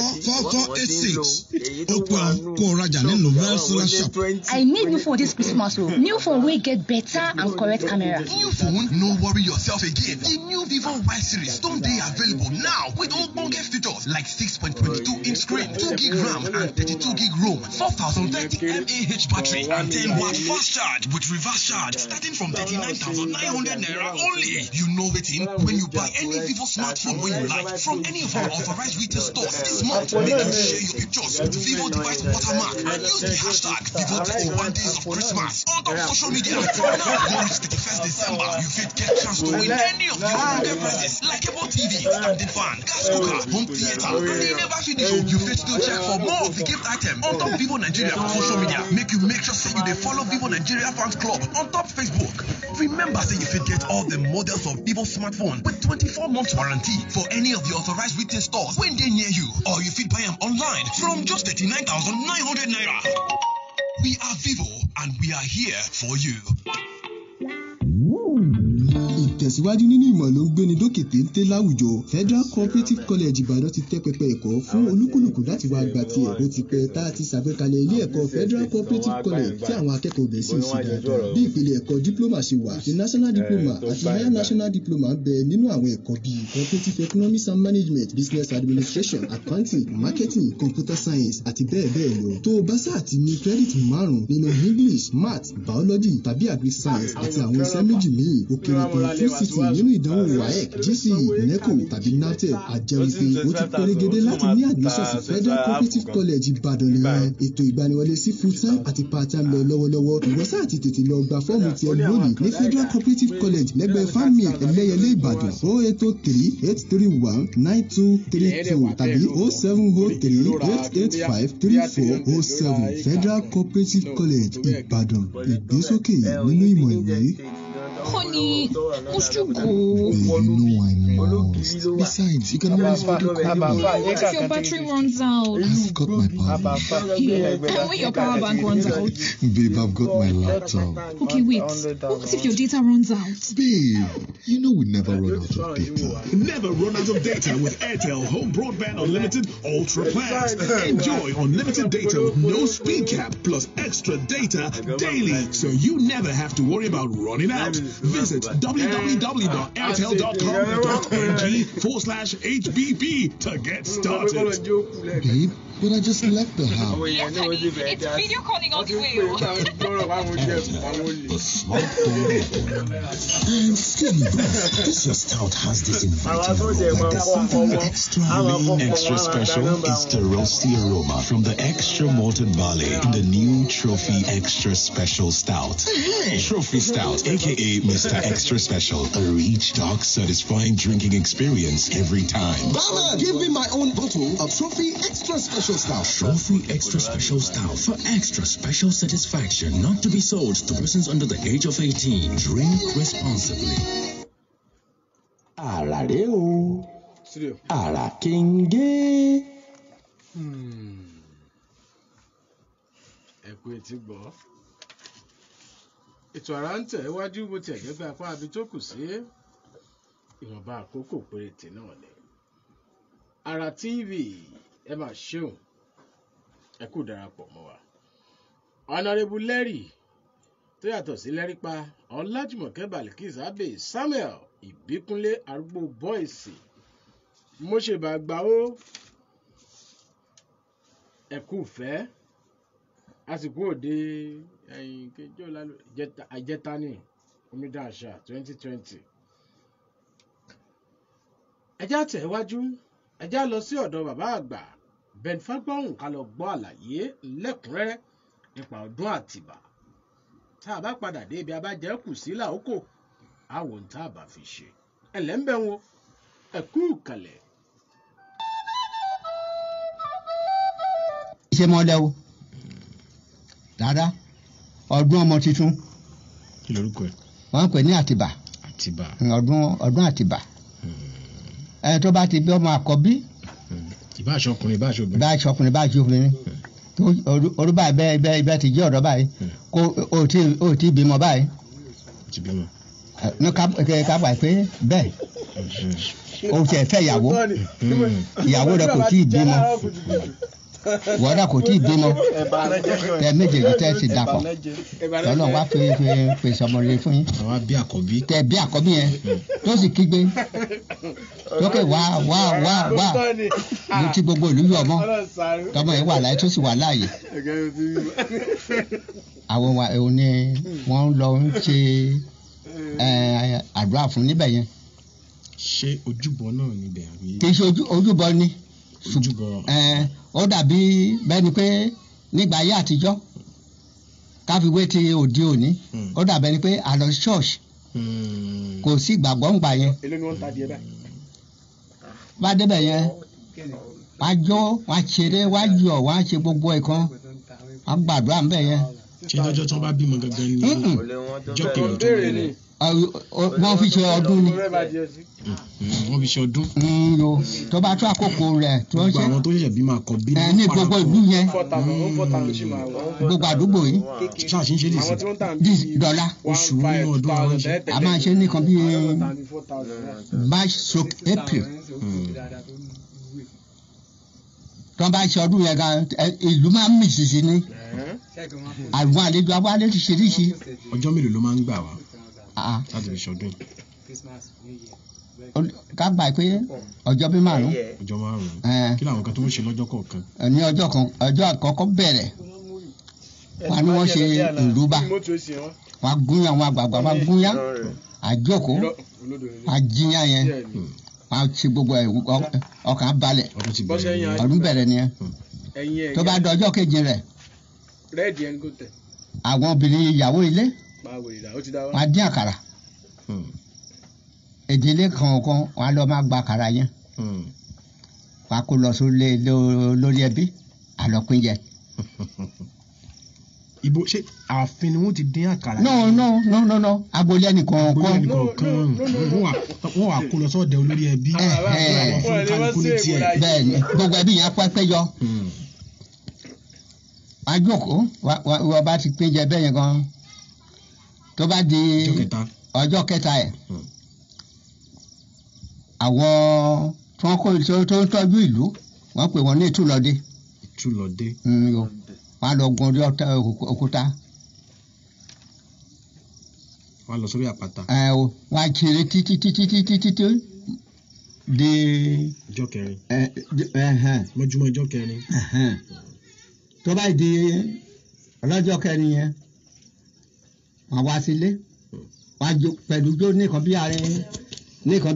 0058544486. Ó pẹ́ kó rajà ní Novell Solar shop. I need new phone this Christmas o. New phone wey get better and correct camera. New phone? No worry yourself again. The new Vivo Y series don dey available now with ogbonge features like 6.22-inch screen, 2GB RAM and 32GB ROM, 4030 mAh battery and 10-watt fast charge with reverse charge starting from 39,900 naira only. You know wetin? When you buy any Vivo smartphone wey you like from any of our authorized retail stores this month, make you share your pictures with Vivo device watermark and use the hashtag Vivo21 days of Christmas on top social media. From now go reach 31st December, you fit get chance to win any of the ogbonge prizes like cable TV, standing fan, gas cooker, home theater. And e never finish o, you fit still check for more of the gift items on top Vivo Nigeria for social media. Make sure say you dey follow Vivo Nigeria fans club on top Facebook. Remember say you fit get all the models of Vivo smartphone with 24 months warranty for any of the authorized retail stores when they near you, or you fit buy them online from just 39,900 naira. We are Vivo and we are here for you. Ìtẹ̀síwájú nínú ìmọ̀ ló ń gbéni dókè téńté láwùjọ. Federal Cooperative College Ìbàdàn ti tẹ́ pẹpẹ ẹ̀kọ́ fún olúkúlùkù láti wá gba tiẹ̀ bó ti pẹ́ tá a ti ṣàgbékalẹ̀ ilé ẹ̀kọ́ Federal Cooperative College tí àwọn akẹ́kọ̀ọ́ bẹ̀ sí sí dáadáa. Bí ìpele ẹ̀kọ́ diploma ṣe wà, ti National Diploma àti Higher National Diploma ń bẹ nínú àwọn ẹ̀kọ́ bíi Cooperative Economics and Management, Business Administration, Accounting, Marketing, Computer Science àti bẹ́ẹ̀ bẹ́ẹ̀ lọ. Tó o bá sáà ti ní credit 5 nínú English, Maths, Biology tàbí Agri Science àti àwọn iṣẹ́ méjì míì ó kéré pé fúsìtì nínú ìdánwò WAEC, GCE, NECO tàbí NABTEC àjẹwìpé ó ti pérégedé láti ní admission sí Federal Cooperative College Ìbàdàn nìyẹn. Ètò ìgbaniwọlé sí full time àti part time lọ lọ́wọ́lọ́wọ́. Ìwọ sáà ti tètè lọ gba fọ́ọ̀mù tiẹ̀ lónìí ní Federal Cooperative College lẹ́gbẹ̀ẹ́ FAMI Ẹlẹ́yẹlé Ìbàdàn 08038319232 tàbí 07038853407. Federal Cooperative College Ìbàdàn, ìgbésókè nínú ìmọ̀ ìwé. Honey, must you go? You know I must. Besides, you can always video call me. What if your battery runs out? I've got my power. Yeah, and when your power bank runs out? Babe, I've got my laptop. Okay, wait. What if your data runs out? Babe, you know we never run out of data. Never run out of data with Airtel Home Broadband Unlimited Ultra Plans. Enjoy unlimited data with no speed cap plus extra data daily, so you never have to worry about running out. Visit www.airtel.com.ng/HBB to get started. Babe, but I just left the house. Yes, honey. It's video calling all the way. The smartphone and Skinny Breast. This your stout has this inviting aroma. There's something extra lean, extra special. It's the roasty aroma from the extra malted barley in the new Trophy Extra Special Stout. Trophy Stout, aka Mr. Extra Special, a rich, dark, satisfying drinking experience every time. Mama, give me my own bottle of Trophy Extra Special Stout. Trophy Extra Special Stout for extra special satisfaction, not to be sold to persons under the age of 18. Drink responsibly. Alareo. Ara kenge. Ẹ kú etí gbọ́. Ètò àrà ń tẹ̀ iwájú bó tiẹ̀ jẹ́ pé apá abi tó kù sí ìwọ̀nba àkókò péréte náà ni. Àrà TV ẹ máa ṣeun ẹ kú darapọ̀ mọ́ wa. Honorable Larry tó yàtọ̀ sí Lẹ́rípa Ọlájùmọ̀kẹ́ Balikis Abe Samuel Ìbíkúnlé arúgbó bọ́ìsì mo ṣe bá gbà ó ẹ kú fẹ́ àsìkò òde ẹ̀yìn kejì ọ̀làlù àjẹta ní omidan àṣà 2020. ẹjá tẹ̀ wájú ẹjá lọ sí ọ̀dọ̀ bàbá àgbà Ben Fagbọ́hùn ká lọ gbọ́ àlàyé lẹ́kùnrẹ́rẹ́ nípa ọdún Àtìbà tá a bá padà dé ibi abájẹ́ kù sí làókò àwọn tá a bá fi ṣe ẹlẹ́ńbẹ̀ wọn ẹ kú kalẹ̀. ṣe mọ́lẹ́ o dáadáa ọdún ọmọ tuntun kí lorúkọ ẹ. wọ́n ń pè ní Àtìbà ọdún Àtìbà ẹni tó bá ti bí ọmọ àkọ́bí ìbá aṣọkùnrin ìbá aṣọbìnrin ìbá aṣọkùnrin orí báyìí bẹ́ẹ̀ ti jẹ́ ọ̀dọ́ báyìí kó o ti bímọ báyìí ní ká gbà pé bẹ́ẹ̀ o tiẹ̀ fẹ́ ìyàwó rẹ kò tí ì bímọ wọ́dà kò tí ì bímọ tẹ méjèèjì tẹ́ sì dàpọ̀ tọ́lọ́ wá fi sọmọlẹ fún yín tẹ bí àkọ́bí yẹn tó sì kígbe lókè wá ní tí gbogbo ìlú yọ̀ mọ́ tọmọ yẹn wà láyé tó sì wà láàyè àwọn ẹ̀hún ni wọ́n lọ ń ṣe àdúrà fún níbẹ̀ yẹn. ṣé ojúbọ náà níbẹ̀ àbí. kì í ṣe ojúbọ ni ó dàbí bẹ́ẹ̀ ni pé nígbà ayé àtijọ́ káfíwé ti òde òní ó dàbẹ́ ni pé àlọ́ ṣọ́ọ̀ṣì kò sí ìgbàgbọ́ ńgbà yẹn bá débẹ̀ yẹn wá jó wá ṣeré wá yọ̀ wá ṣe gbogbo ẹ̀kan wá gbàdúrà ńbẹ̀ yẹn. ṣé lọ́jọ́ tí wọ́n bá bímọ gangan ni jọ́kẹ́ ọ̀tún ni. wọ́n fi ṣe ọdún ni. wọ́n fi ṣe ọdún. yo tó bá tó àkókò rẹ̀ tó ń ṣe. gbogbo àwọn tó ṣẹ̀ṣẹ̀ bímọ àkọ́bí ní gbogbo ìlú yẹn gbogbo àdúgbò yìí. ṣáàṣì ń ṣe dọ́là oṣù nínú ọdún àwọn ṣe. a máa ṣe nìkan bíi March stroke April. tó ń bá ṣe ọdún yẹn gan ìlú máa ń mì sísì ni àwọn àlejò abáálé ti ṣe ríṣi. ọjọ́ mélòó ló máa ń gbà wá láti fi ṣọdún. ká gbà pé ọjọ́ bí márùn. ọjọ́ márùn. kí làwọn kan tó ń ṣe lọ́jọ́ kọ̀ọ̀kan. ní ọjọ́ àkọ́kọ́ bẹ̀rẹ̀ wọ́n ní wọ́n ṣe ìrúbà wọ́n gúnyán àwọn àgbààgbà wọ́n gúnyán àjókòó wọ́n jíyán yẹn wọ́n ṣe gbogbo ọkàn balẹ̀ ọdún bẹ̀rẹ̀ nìyẹn tó bá dọjọ́ kejì rẹ̀ àwọn obìnrin ìyàwó ilé wọ́n dín àkàrà ìdílé kọ̀ọ̀kan wọ́n lọ máa gba àkàrà yẹn wọ́n kó lọ lórí ẹbí àlọ́pìn jẹ. ibo ṣe ààfin ni wọ́n ti dín àkàrà. no agboolé ẹnìkan wọ́n wà kó lọ sọ́dẹ̀ olórí ẹbí. bẹ́ẹ̀ ni gbogbo ẹbí yẹn pẹ́pẹ́ yọ àjòkó wọ́n bá ti pín jẹ bẹ́ẹ̀ yẹn gan tó bá di ọjọ́ kẹta ẹ̀ àwọn tó ń tọ́jú ìlú wọ́n pè wọ́n ní ìtúlọ́dé. wọ́n á lọ gun orí òkúta wọ́n á lọ sórí àpáta. Wọ́n á ṣeré títí dé. ọjọ́ kẹrin. mọ́júmọ́ ọjọ́ kẹrin. tó bá di ọlọ́jọ́ kẹrin yẹn wọ́n wá sílé wọ́n á jó pẹ̀lú jó nìkan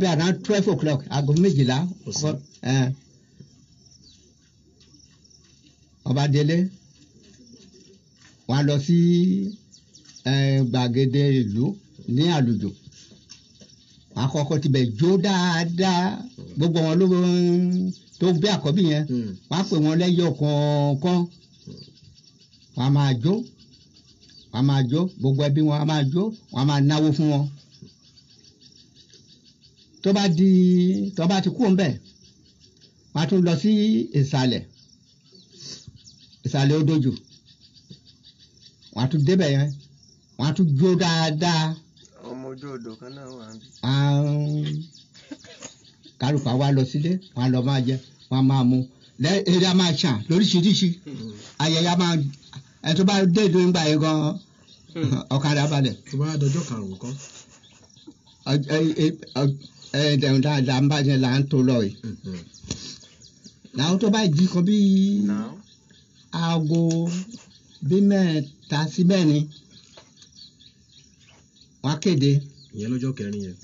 bí àná 12 o'clock aago 12. ọba délé wọ́n á lọ sí gbàgede ìlú ní àlùjò wọ́n á kọ́kọ́ tibẹ̀ jó dáadáa gbogbo wọn ló tó gbé àkọ́bí yẹn wọ́n á pè wọ́n lẹ́yọ̀ kọ̀ọ̀kan wọ́n á máa jó gbogbo ẹbí wọn á máa jó wọ́n á máa náwó fún wọn tó bá ti kú ńbẹ̀ wọ́n á tún lọ sí ìsàlẹ̀ odòjò wọ́n á tún débẹ̀ yẹn wọ́n á tún jó dáadáa. ọmọ ojú odò kan náà wà níbí. kálukú á wá lọ sílé wọ́n á lọ máa jẹ wọ́n á máa mu eré á máa ṣàn lóríṣiríṣi ayẹyẹ á máa ẹni tó bá dé ìlú ńgbà yẹn gan ọ̀kadà balẹ̀. tó bá dọjọ́ karùn-ún kan. ẹ̀ẹ́dẹ̀rún dáadáa ń bàjẹ́ là ń tó lọ yìí. làwọn tó bá jí kan bí aago bí 3 sí 4 wọ́n á kéde. ìyẹn lọ́jọ́ kẹrin yẹn.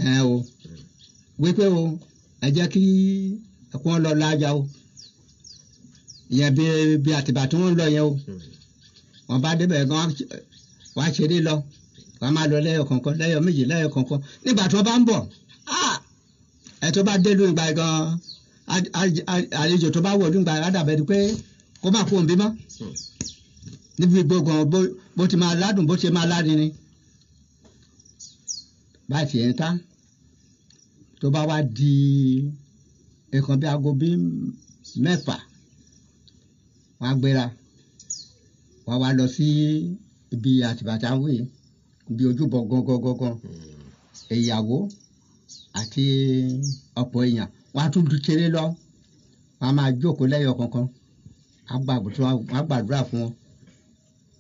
wípé ẹ jẹ́ kí wọ́n lọ lájà o ìyẹn bí àtìbà tí wọ́n ń lọ yẹn o wọ́n bá débẹ̀ gan wọ́n á ṣeré lọ wọ́n á máa lọ lẹ́yọ̀ kọ̀ọ̀kan lẹ́yọ̀ méjì lẹ́yọ̀ kọ̀ọ̀kan nígbà tí wọ́n bá ń bọ̀ ẹ tó bá dé lóyún gba gan àlejò tó bá wọ̀ lóyún gba àdàbẹ̀ ni pé kó má kó òun bímọ níbi gbogbo bó ti máa ládùn bó ti máa lárinrin bá tiẹ̀ ń ta tó bá wá di ẹ̀kan bí aago bí 6 wọ́n á gbéra wọ́n wá lọ sí ibi àtìbàtà wí ibi ojúbọ gangan ìyàwó àti ọ̀pọ̀ èèyàn wọ́n á tún kéré lọ wọ́n á máa jókòó lẹ́yọ̀ kankan wọ́n á gbàdúrà fún wọn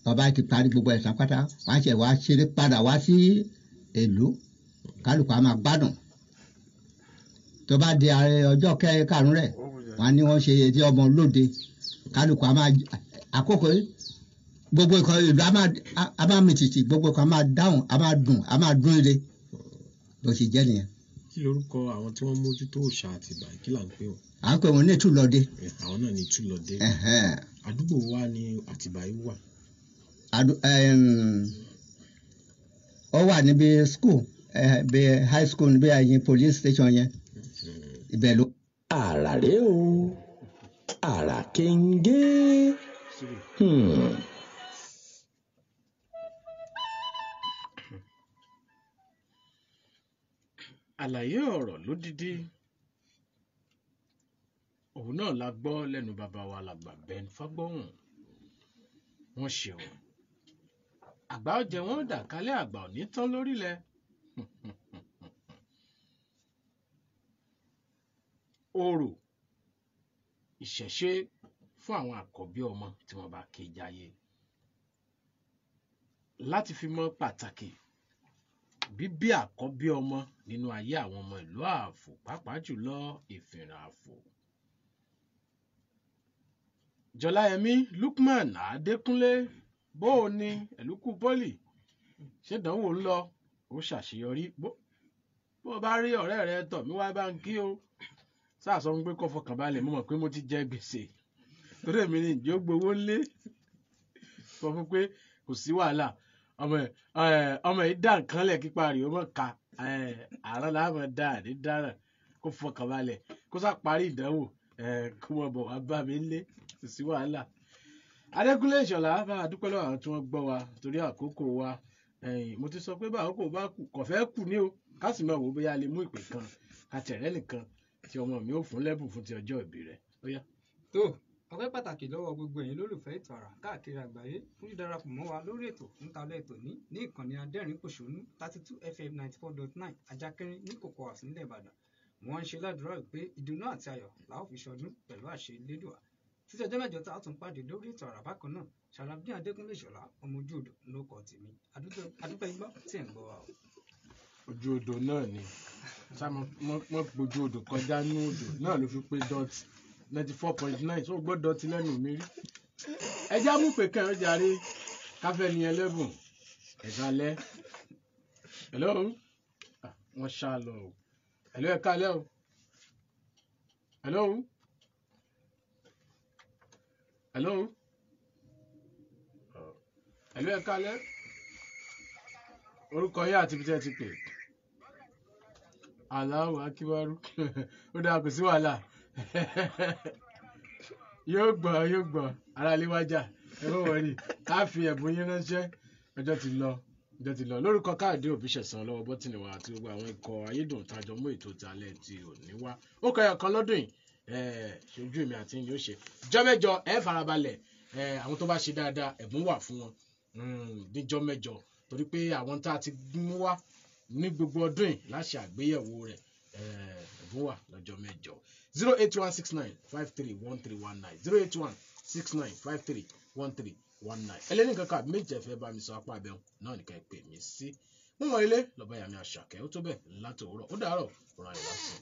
bàbá ti parí gbogbo ẹ̀sán pátá wọ́n á ṣe wá ṣeré padà wá sí ìlú kálukú á máa gbádùn tó bá di ọjọ́ karùn-ún rẹ̀ wọ́n á ní wọ́n ṣe etí ọmọ lóde kálukú á máa àkókò gbogbo ìkan ìlú á máa mìtìtì gbogbo ìkan á máa dáhùn á máa dún ire bó ṣe jẹ́ nìyẹn. kí lorúkọ àwọn tí wọ́n mójútó òòṣà àtìbà kí là ń pè wọ́n. à ń pè wọ́n ní Ìtúlọdé. àwọn náà ní Ìtúlọdé. àdúgbò wa ni àtìbà yìí wà. ó wà níbi school bí high school níbi àyìn police station yẹn ibẹ̀ ló. àrà rè o àrà kéńgé. àlàyé ọ̀rọ̀ lódìdí òun náà la gbọ́ lẹ́nu bàbá wa làgbà Ben Fágbóhùn wọ́n ṣeun àgbà ọ̀jẹ̀ wọn dà kálẹ̀ àgbà òní tán lórílẹ̀ orò ìṣẹ̀ṣe fún àwọn àkọ́bí ọmọ tí wọ́n bá ké jayé láti fi mọ̀ pàtàkì bíbí àkọ́bí ọmọ nínú ayé àwọn ọmọ ìlú Àfò pàápàá jùlọ Ìfìràn Àfò. Jọláyẹmí Lukman Adékúnlé bó o ní ẹ̀lúkú pọ́lì ṣèdánwò ń lọ ó ṣàṣeyọrí bó o bá rí ọ̀rẹ́ rẹ tọ̀ mí wá bá ń kí o sáàsọ ń gbé kọ́ fọkànbalẹ̀ mo mọ̀ pé mo ti jẹ gbèsè torí èmi ni ìjó gbowó lé sọ fún pé kò sí wàhálà ọmọ yìí dá nǹkan lẹ̀ kípa rè ó mọ̀ ká àárọ̀ láàmú dá àdé dáràn kó fọkànbalẹ̀ kó sá parí ìdánwò kó mọ̀ bọ̀ wá bá mi lé kò sí wàhálà. Adékúnlé Ìṣọ̀lá bá a dúpẹ́ lọ́wọ́ àwọn tí wọ́n gbọ́ wa torí àkókò wa mo ti sọ pé bá àkókò bá kù kò fẹ́ kù ní o ká sì máa wò ó bóyá a lè mú ìpè kan ká tẹ̀rẹ́ nìkan tí ọmọ mi ò fún lẹ́bùn fún ti ọjọ́ ìbí rẹ̀ ó yá. tó ọpẹ́ pàtàkì lọ́wọ́ gbogbo ẹ̀yin lólùfẹ́ ètò àrà káàkiri àgbáyé fún dídarapọ̀ mọ́ wa lórí ètò nítalẹ́ ètò ní ìkànnì adẹ́rìn-pòṣónú 32 FM 94.9 ajákẹ́rin ní Cocoa House nílẹ̀ Ìbàdàn wọ́n ń ṣe ládùúrà pé ìdùnnú àti ayọ̀ la ó fi ṣọdún pẹ̀lú àṣẹ Elédùà títí ọjọ́ mẹ́jọ tá a tún pàdé lórí ètò àrà bákan náà Ṣàràbí Adékúnlé Ìṣọ̀lá ọmọ ojú odò ló kọ tèmi adúpẹ́ igbá tí ẹ̀ ń gbọ́ wa o. ojú odò náà ni ṣá mọ́ gbójú odò kọjá ní odò náà ló fi pé dot 94.9 tó gbọ́ dọ̀tí lẹ́nu mi rí ẹjá mú pé kẹrin jàre káfẹ́ ní ẹlẹ́bùn ẹ̀ka lẹ́ hello wọ́n ṣá lọ o hello ẹ̀ka lẹ́ o hello hello hello ẹ̀ka lẹ́ orúkọ yín àti ibi tí ẹ ti pè Allahu Akíwárú ó dáa kò sí wàhálà yóò gbọ́ ara lè wájà ẹ bọ́ wọ̀rí á fi ẹ̀bùn yín ránṣẹ́ ọjọ́ ti lọ lórúkọ Káyọ̀dé Òbíṣẹ̀san lọ́wọ́ bọ́tìnì wa àti gbogbo àwọn ikọ̀ ayédùn tájọ mú ètò ìtàlẹ̀ tí ò ní wá ó kọ ẹ̀kan lọ́dún yìí ṣojú èmi àti yín ó ṣe jọ́ mẹ́jọ ẹ farabalẹ̀ àwọn tó bá ṣe dáadáa ẹ̀bùn wà fún wọn níjọ́ mẹ́jọ torí pé àwọn tá a ti mú wá ní gbogbo ọdún yìí láṣẹ àgbéyẹ̀wò rẹ̀ ẹ̀bùn wà lọ́jọ́ mẹ́jọ 08169531319 08169531319 ẹlẹ́ni kankan àbí méjì ẹ̀fẹ́ bá mi sọ apá abẹ́hùn náà nìkan ẹ pè mí sí mú wọn ilé lọ́ba yàmi Àṣàkẹ́ ó tó bẹ́ẹ̀ látòwúrọ̀ ó dàárọ̀ ọ̀rọ̀ àyẹ̀wò sí i.